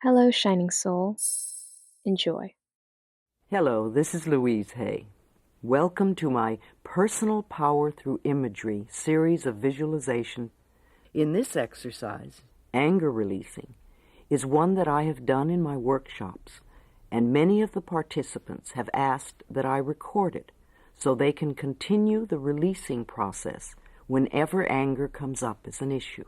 Hello, shining soul. Enjoy. Hello, this is Louise Hay. Welcome to my Personal Power Through Imagery series of visualization. In this exercise, anger releasing is one that I have done in my workshops, and many of the participants have asked that I record it so they can continue the releasing process whenever anger comes up as an issue.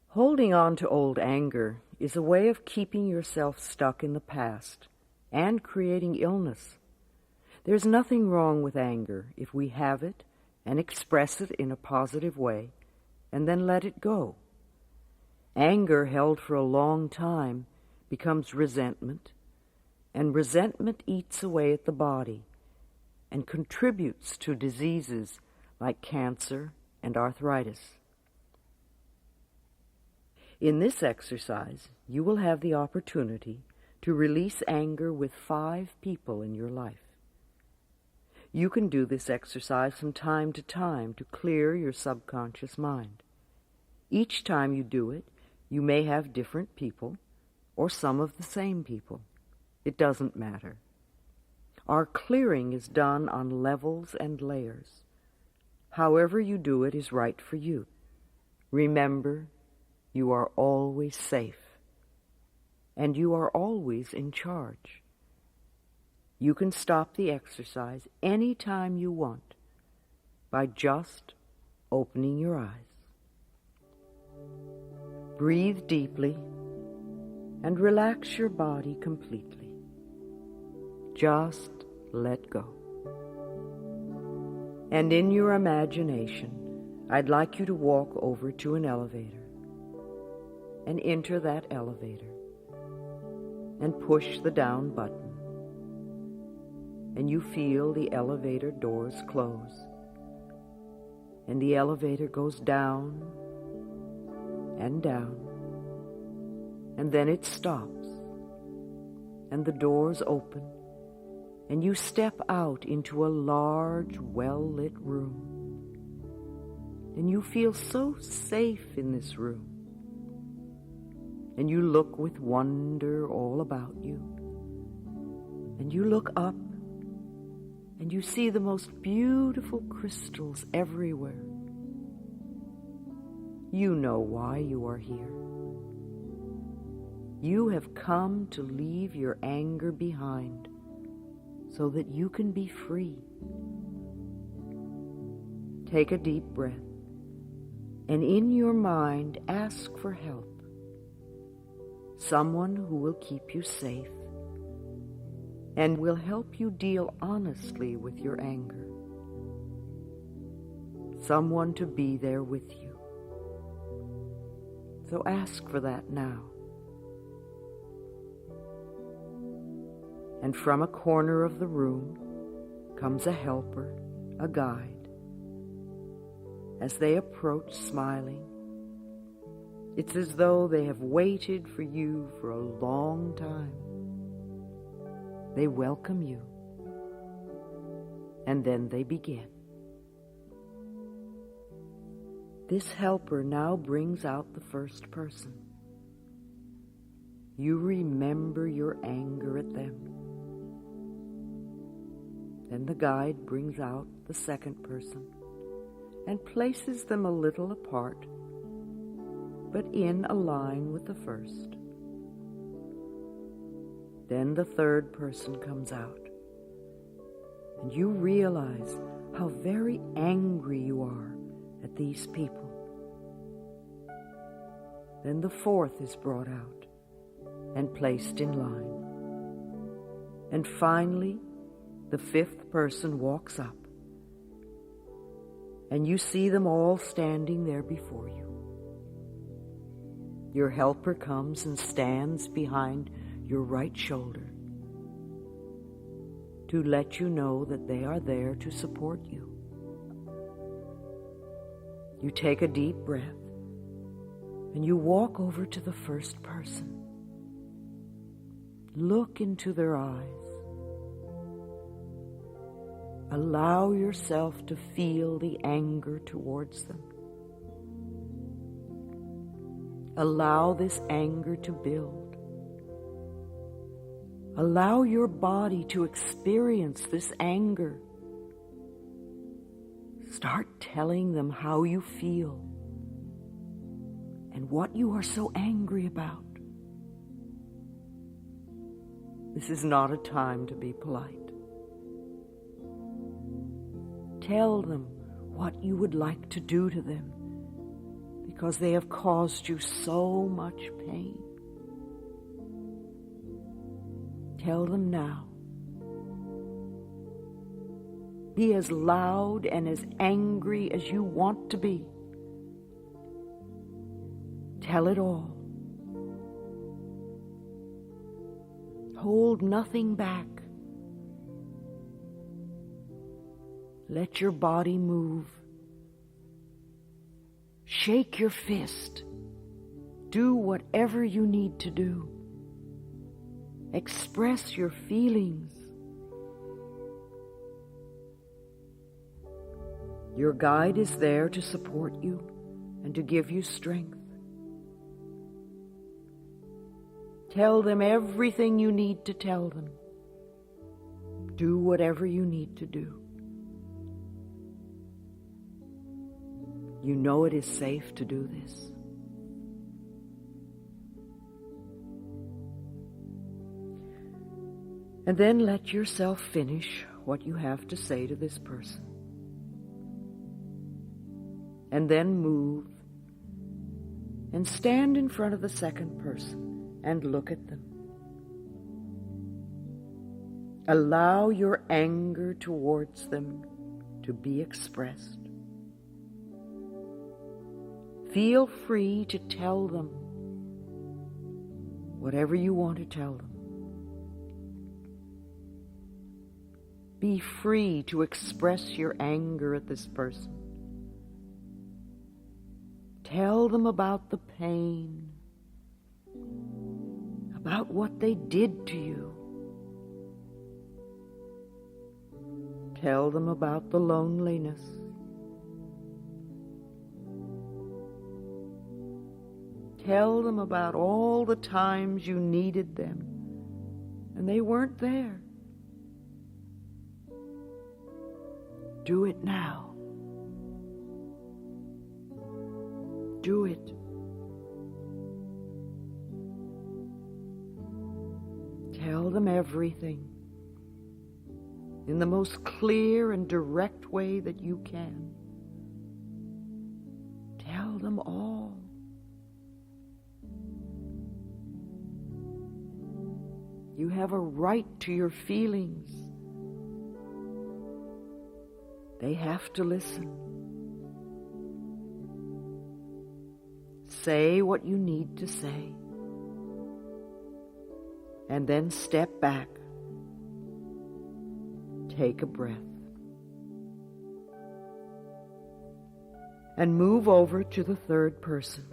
Holding on to old anger is a way of keeping yourself stuck in the past and creating illness. There's nothing wrong with anger if we have it and express it in a positive way and then let it go. Anger held for a long time becomes resentment, and resentment eats away at the body and contributes to diseases like cancer and arthritis. In this exercise, you will have the opportunity to release anger with 5 people in your life. You can do this exercise from time to time to clear your subconscious mind. Each time you do it, you may have different people or some of the same people. It doesn't matter. Our clearing is done on levels and layers. However you do it is right for you. Remember, you are always safe. And you are always in charge. You can stop the exercise any time you want by just opening your eyes. Breathe deeply and relax your body completely. Just let go. And in your imagination, I'd like you to walk over to an elevator and enter that elevator and push the down button, and you feel the elevator doors close, and the elevator goes down and down, and then it stops, and the doors open, and you step out into a large, well-lit room, and you feel so safe in this room. And you look with wonder all about you. And you look up, and you see the most beautiful crystals everywhere. You know why you are here. You have come to leave your anger behind so that you can be free. Take a deep breath, and in your mind ask for help. Someone who will keep you safe and will help you deal honestly with your anger. Someone to be there with you. So ask for that now. And from a corner of the room comes a helper, a guide. As they approach smiling, it's as though they have waited for you for a long time. They welcome you, and then they begin. This helper now brings out the first person. You remember your anger at them. Then the guide brings out the second person and places them a little apart, but in a line with the first. Then the third person comes out, and you realize how very angry you are at these people. Then the fourth is brought out and placed in line. And finally, the fifth person walks up, and you see them all standing there before you. Your helper comes and stands behind your right shoulder to let you know that they are there to support you. You take a deep breath and you walk over to the first person. Look into their eyes. Allow yourself to feel the anger towards them. Allow this anger to build. Allow your body to experience this anger. Start telling them how you feel and what you are so angry about. This is not a time to be polite. Tell them what you would like to do to them because they have caused you so much pain. Tell them now. Be as loud and as angry as you want to be. Tell it all. Hold nothing back. Let your body move. Shake your fist. Do whatever you need to do. Express your feelings. Your guide is there to support you and to give you strength. Tell them everything you need to tell them. Do whatever you need to do. You know it is safe to do this. And then let yourself finish what you have to say to this person. And then move and stand in front of the second person and look at them. Allow your anger towards them to be expressed. Feel free to tell them whatever you want to tell them. Be free to express your anger at this person. Tell them about the pain, about what they did to you. Tell them about the loneliness. Tell them about all the times you needed them and they weren't there. Do it now. Do it. Tell them everything in the most clear and direct way that you can. Tell them all. You have a right to your feelings. They have to listen. Say what you need to say. And then step back. Take a breath. And move over to the third person.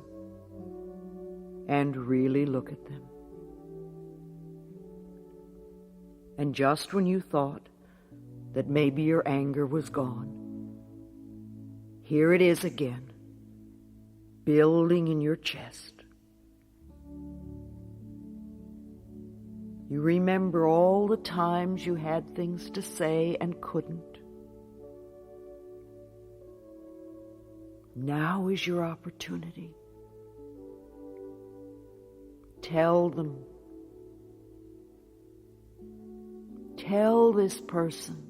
And really look at them. And just when you thought that maybe your anger was gone, here it is again, building in your chest. You remember all the times you had things to say and couldn't. Now is your opportunity. Tell them. Tell this person.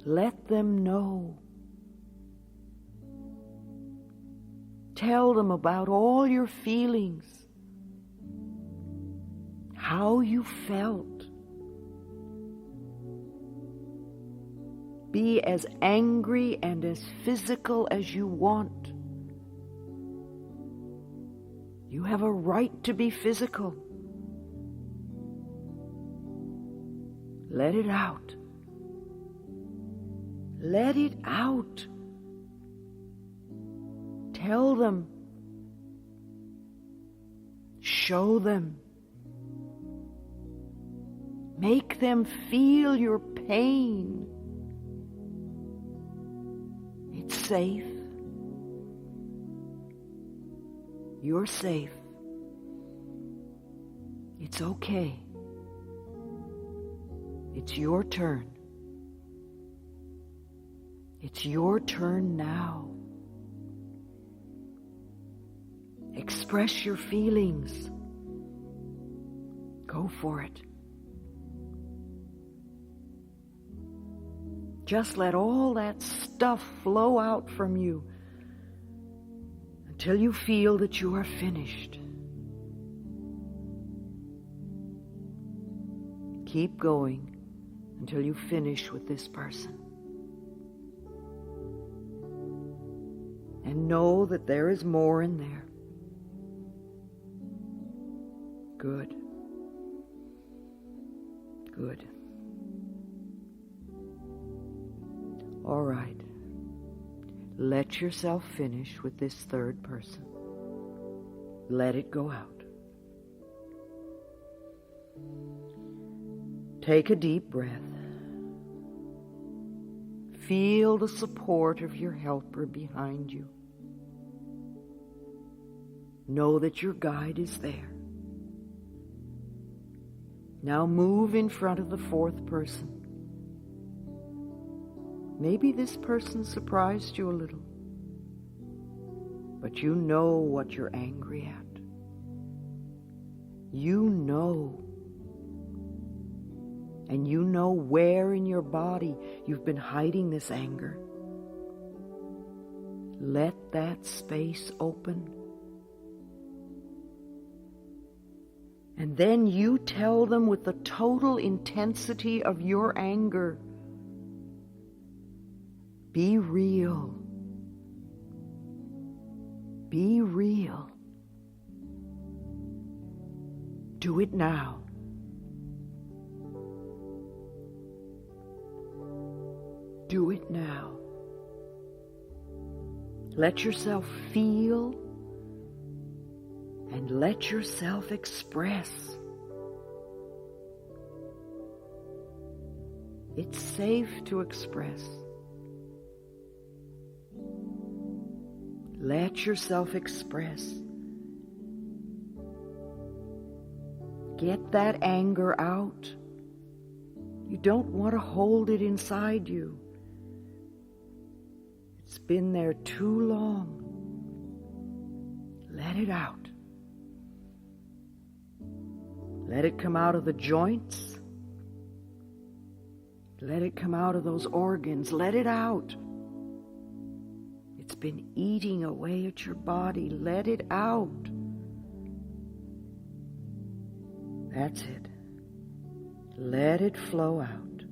Let them know. Tell them about all your feelings, how you felt. Be as angry and as physical as you want. You have a right to be physical. Let it out. Let it out. Tell them. Show them. Make them feel your pain. It's safe. You're safe. It's okay. It's your turn. It's your turn now. Express your feelings. Go for it. Just let all that stuff flow out from you until you feel that you are finished. Keep going until you finish with this person. And know that there is more in there. Good. Good. All right. Let yourself finish with this third person. Let it go out. Take a deep breath. Feel the support of your helper behind you. Know that your guide is there. Now move in front of the fourth person. Maybe this person surprised you a little, but you know what you're angry at. You know. And you know where in your body you've been hiding this anger. Let that space open. And then you tell them with the total intensity of your anger, be real. Be real. Do it now. Do it now. Let yourself feel and let yourself express. It's safe to express. Let yourself express. Get that anger out. You don't want to hold it inside you. It's been there too long. Let it out. Let it come out of the joints. Let it come out of those organs. Let it out. It's been eating away at your body. Let it out. That's it. Let it flow out.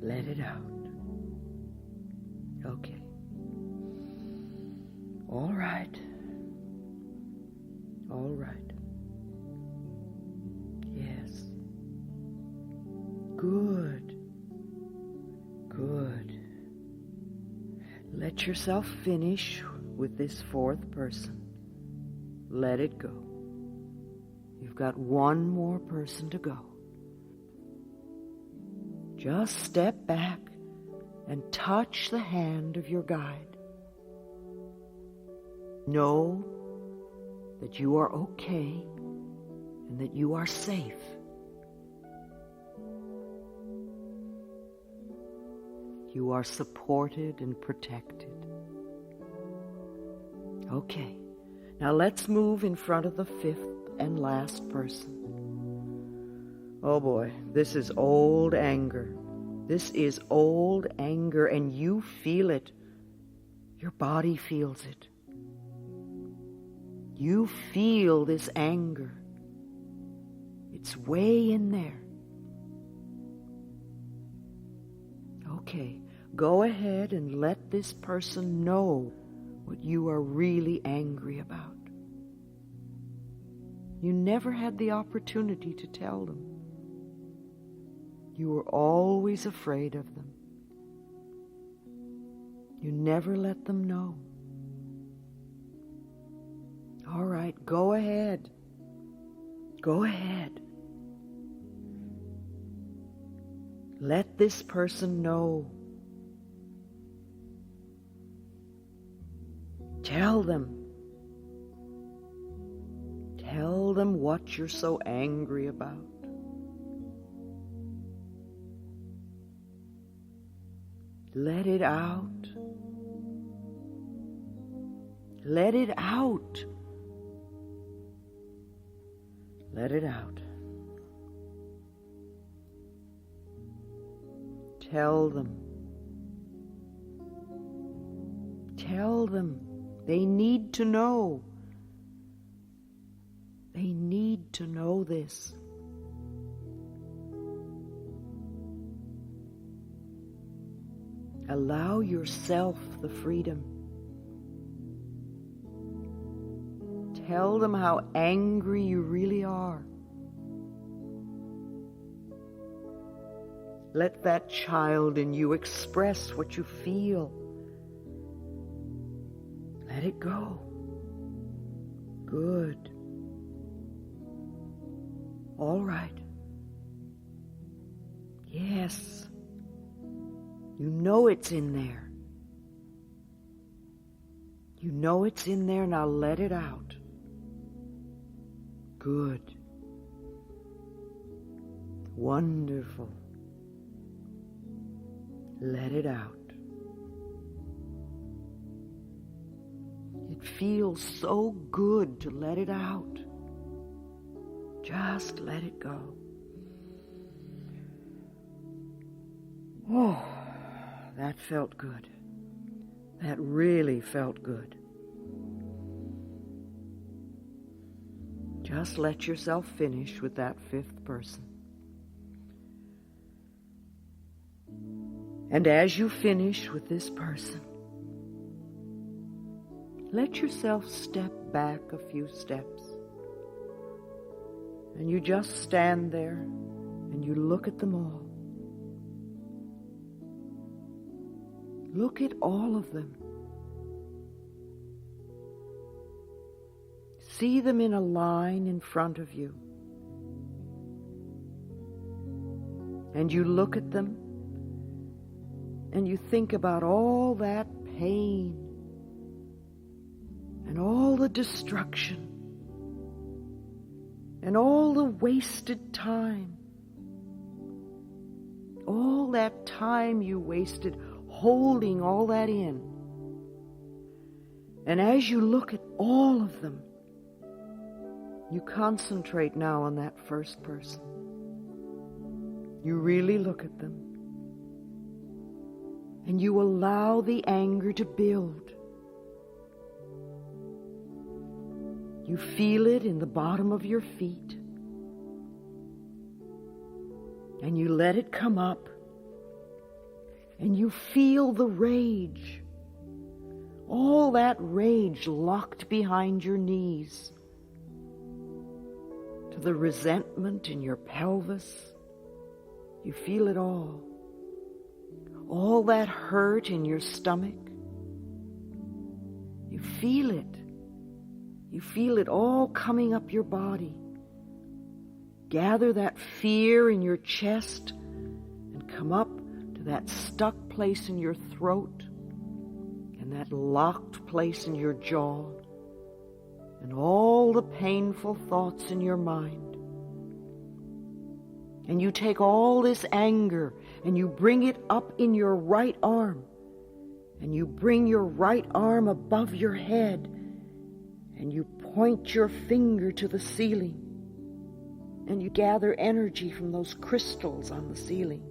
Let it out. Okay. All right. All right. Yes. Good. Good. Let yourself finish with this fourth person. Let it go. You've got one more person to go. Just step back and touch the hand of your guide. Know that you are okay and that you are safe. You are supported and protected. Okay, now let's move in front of the fifth and last person. Oh boy, this is old anger. This is old anger, and you feel it. Your body feels it. You feel this anger. It's way in there. Okay, go ahead and let this person know what you are really angry about. You never had the opportunity to tell them. You were always afraid of them. You never let them know. All right, go ahead. Go ahead. Let this person know. Tell them them what you're so angry about. Let it out. Let it out. Let it out. Tell them. Tell them. They need to know. They need to know this. Allow yourself the freedom. Tell them how angry you really are. Let that child in you express what you feel. Let it go. Good. All right. Yes. You know it's in there. You know it's in there, now let it out. Good. Wonderful. Let it out. It feels so good to let it out. Just let it go. Oh, that felt good. That really felt good. Just let yourself finish with that fifth person. And as you finish with this person, let yourself step back a few steps. And you just stand there and you look at them all. Look at all of them. See them in a line in front of you. And you look at them and you think about all that pain and all the destruction and all the wasted time. All that time you wasted holding all that in. And as you look at all of them, you concentrate now on that first person. You really look at them. And you allow the anger to build. You feel it in the bottom of your feet. And you let it come up. And you feel the rage. All that rage locked behind your knees. To the resentment in your pelvis. You feel it all. All that hurt in your stomach. You feel it. You feel it all coming up your body. Gather that fear in your chest and come up to that stuck place in your throat and that locked place in your jaw and all the painful thoughts in your mind. And you take all this anger and you bring it up in your right arm. And you bring your right arm above your head. And you point your finger to the ceiling. And you gather energy from those crystals on the ceiling.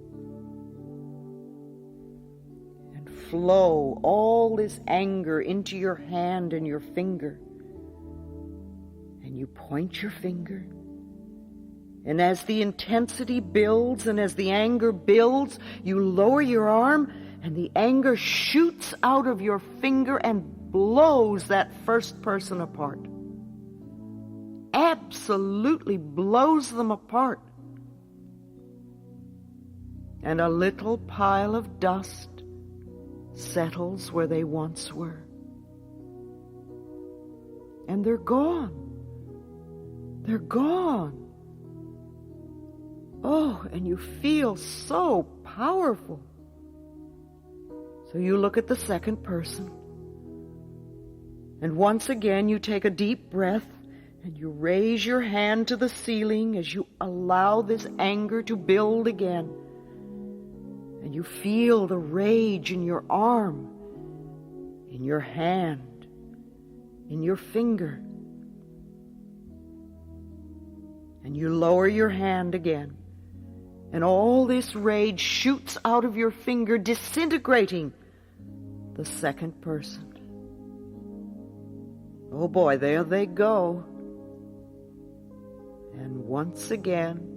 And flow all this anger into your hand and your finger. And you point your finger. And as the intensity builds and as the anger builds, you lower your arm and the anger shoots out of your finger and blows that first person apart. Absolutely blows them apart. And a little pile of dust settles where they once were. And they're gone. They're gone. Oh, and you feel so powerful. So you look at the second person. And once again you take a deep breath And you raise your hand to the ceiling as you allow this anger to build again. And you feel the rage in your arm, in your hand, in your finger. And you lower your hand again. And all this rage shoots out of your finger, disintegrating the second person. Oh boy, there they go. And once again,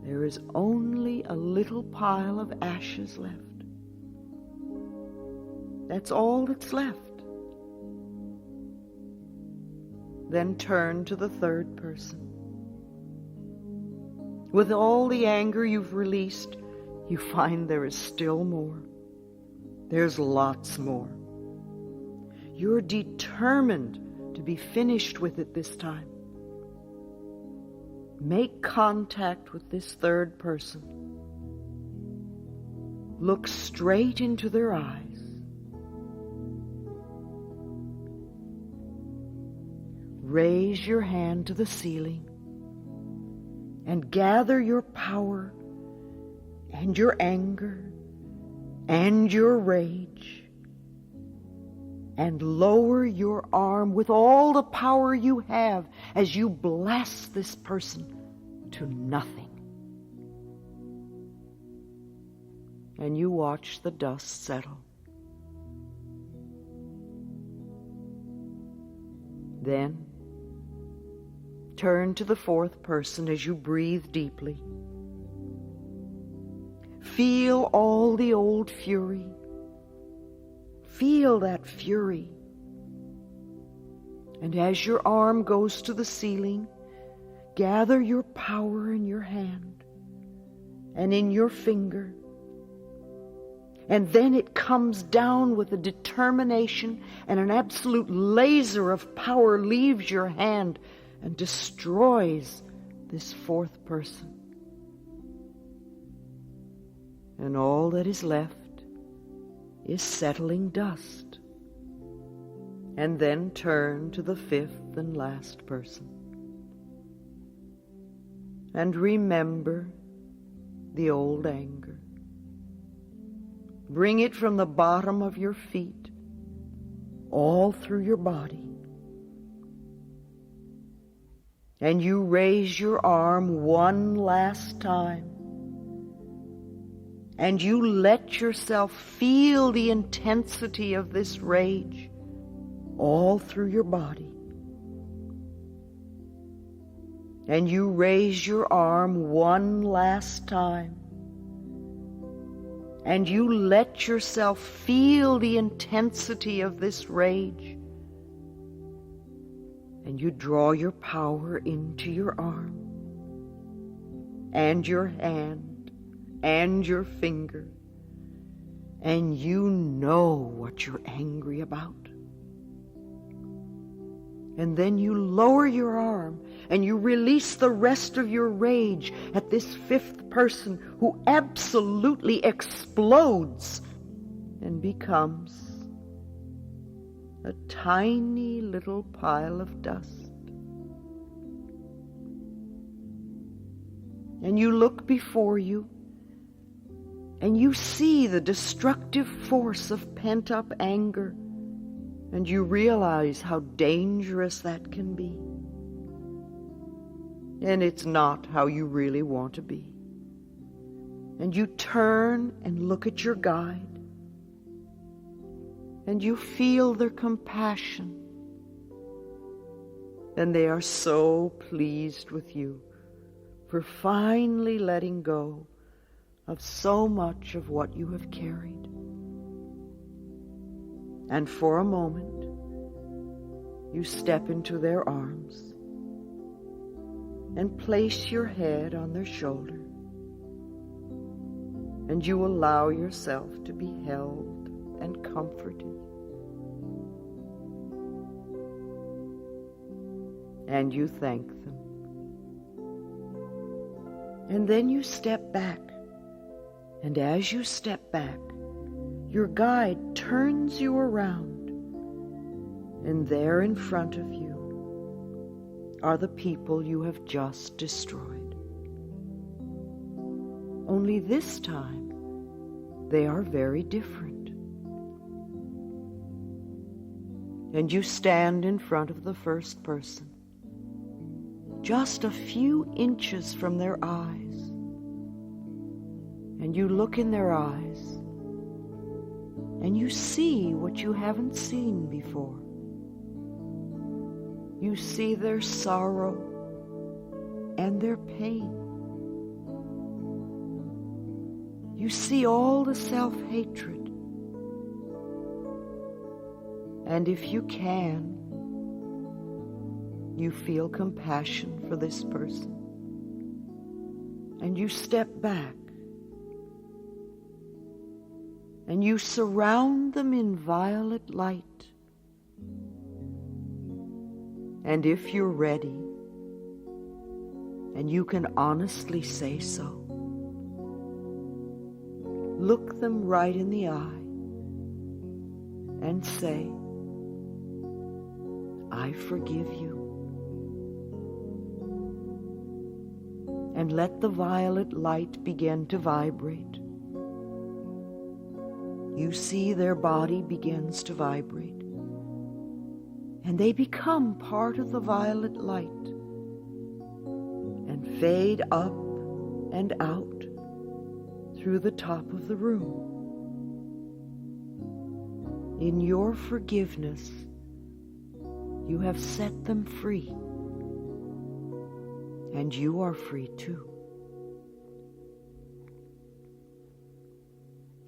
there is only a little pile of ashes left. That's all that's left. Then turn to the third person. With all the anger you've released, you find there is still more. There's lots more. You're determined to be finished with it this time. Make contact with this third person. Look straight into their eyes. Raise your hand to the ceiling and gather your power and your anger and your rage and lower your arm with all the power you have as you blast this person to nothing. And you watch the dust settle. Then turn to the fourth person as you breathe deeply. Feel all the old fury. Feel that fury. And as your arm goes to the ceiling, gather your power in your hand and in your finger. And then it comes down with a determination, and an absolute laser of power leaves your hand and destroys this fourth person. And all that is left is settling dust. And then turn to the fifth and last person. And remember the old anger. Bring it from the bottom of your feet, all through your body. And you raise your arm one last time. And you let yourself feel the intensity of this rage all through your body. And you raise your arm one last time. And you let yourself feel the intensity of this rage. And you draw your power into your arm and your hand and your finger. And you know what you're angry about. And then you lower your arm and you release the rest of your rage at this fifth person who absolutely explodes and becomes a tiny little pile of dust. And you look before you and you see the destructive force of pent-up anger. And you realize how dangerous that can be. And it's not how you really want to be. And you turn and look at your guide. And you feel their compassion. And they are so pleased with you for finally letting go of so much of what you have carried. And for a moment, you step into their arms and place your head on their shoulder. And you allow yourself to be held and comforted. And you thank them. And then you step back. And as you step back, your guide turns you around, and there in front of you are the people you have just destroyed. Only this time, they are very different. And you stand in front of the first person, just a few inches from their eyes, and you look in their eyes, and you see what you haven't seen before. You see their sorrow and their pain. You see all the self-hatred. And if you can, you feel compassion for this person. And you step back. And you surround them in violet light. And if you're ready, and you can honestly say so, look them right in the eye and say, I forgive you. And let the violet light begin to vibrate. You see their body begins to vibrate. And they become part of the violet light and fade up and out through the top of the room. In your forgiveness, you have set them free, and you are free too.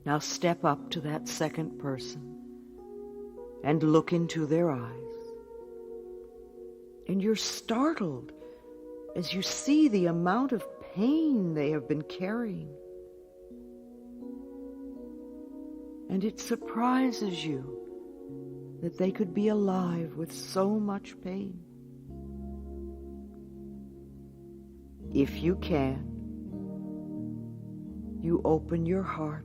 Now step up to that second person and look into their eyes. And you're startled as you see the amount of pain they have been carrying. And it surprises you that they could be alive with so much pain. If you can, you open your heart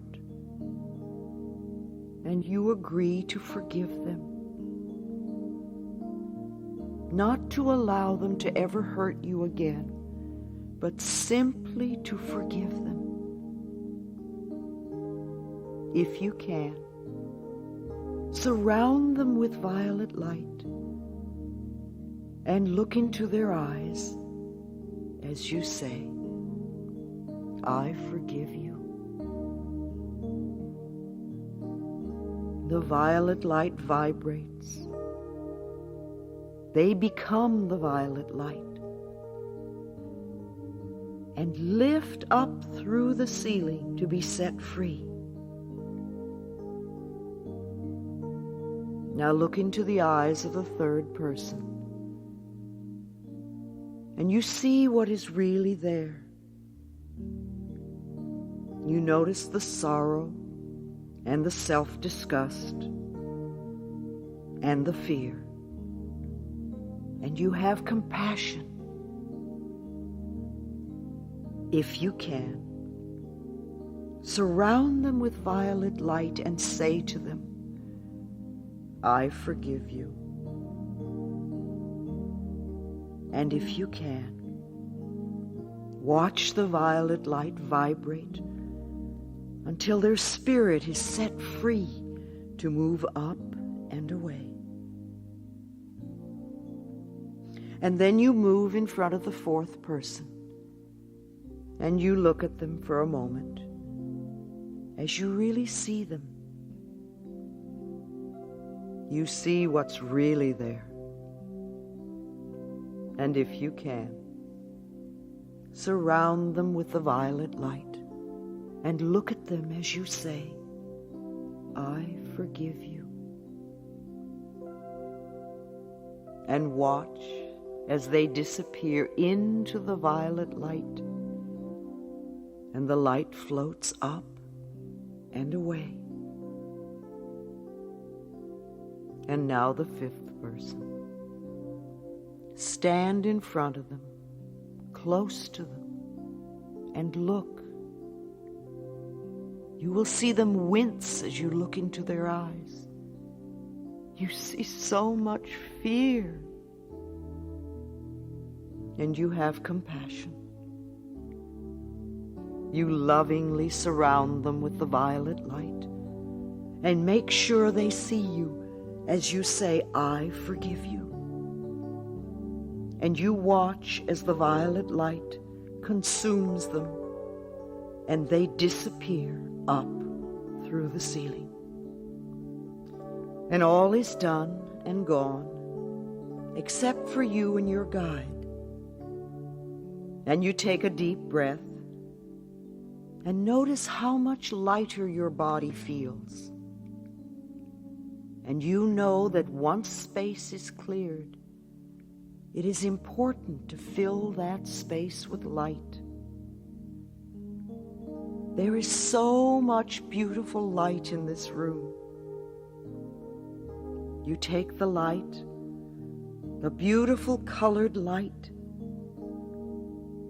and you agree to forgive them. Not to allow them to ever hurt you again, but simply to forgive them. If you can, surround them with violet light and look into their eyes as you say, I forgive you. The violet light vibrates. They become the violet light and lift up through the ceiling to be set free. Now look into the eyes of the third person, and you see what is really there. You notice the sorrow and the self-disgust and the fear. And you have compassion. If you can, surround them with violet light and say to them, I forgive you. And if you can, watch the violet light vibrate until their spirit is set free to move up and away. And then you move in front of the fourth person, and you look at them for a moment as you really see them. You see what's really there. And if you can, surround them with the violet light and look at them as you say, I forgive you. And watch as they disappear into the violet light, and the light floats up and away. And now the fifth person. Stand in front of them, close to them, and look. You will see them wince as you look into their eyes. You see so much fear. and you have compassion. You lovingly surround them with the violet light and make sure they see you as you say, "I forgive you." And you watch as the violet light consumes them and they disappear up through the ceiling. And all is done and gone except for you and your guide. And you take a deep breath and notice how much lighter your body feels. And you know that once space is cleared, it is important to fill that space with light. There is so much beautiful light in this room. You take the light, the beautiful colored light,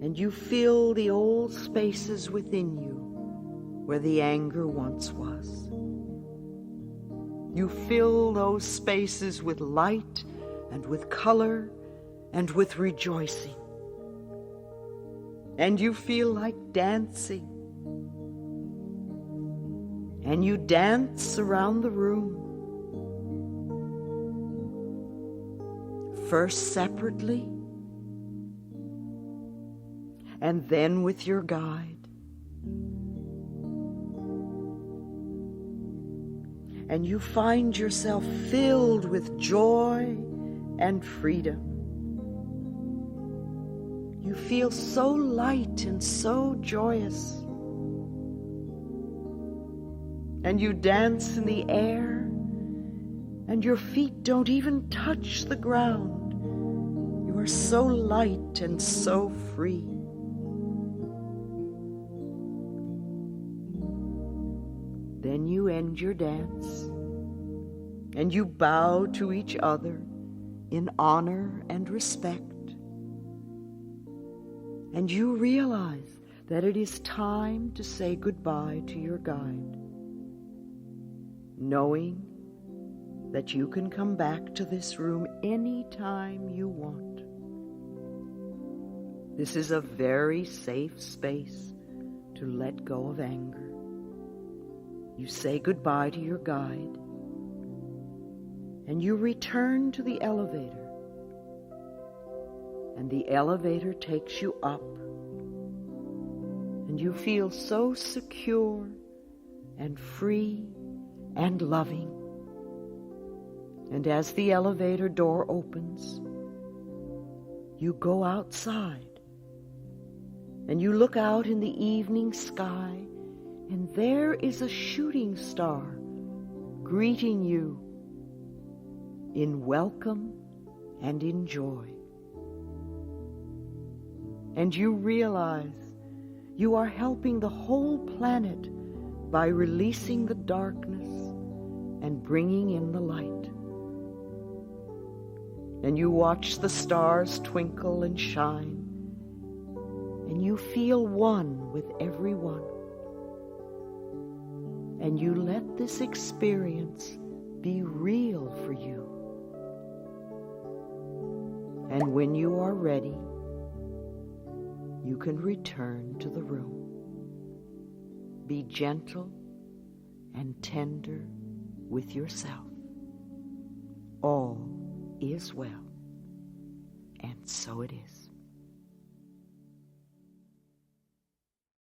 and you fill the old spaces within you where the anger once was. You fill those spaces with light and with color and with rejoicing. And you feel like dancing. And you dance around the room. First separately, and then with your guide. And you find yourself filled with joy and freedom. You feel so light and so joyous. And you dance in the air, and your feet don't even touch the ground. You are so light and so free. Then you end your dance, and you bow to each other in honor and respect. And you realize that it is time to say goodbye to your guide, knowing that you can come back to this room anytime you want. This is a very safe space to let go of anger. You say goodbye to your guide, and you return to the elevator. And the elevator takes you up, and you feel so secure and free and loving. And as the elevator door opens, you go outside, and you look out in the evening sky, and there is a shooting star greeting you in welcome and in joy. And you realize you are helping the whole planet by releasing the darkness and bringing in the light. And you watch the stars twinkle and shine, and you feel one with everyone. And you let this experience be real for you. And when you are ready, you can return to the room. Be gentle and tender with yourself. All is well, and so it is.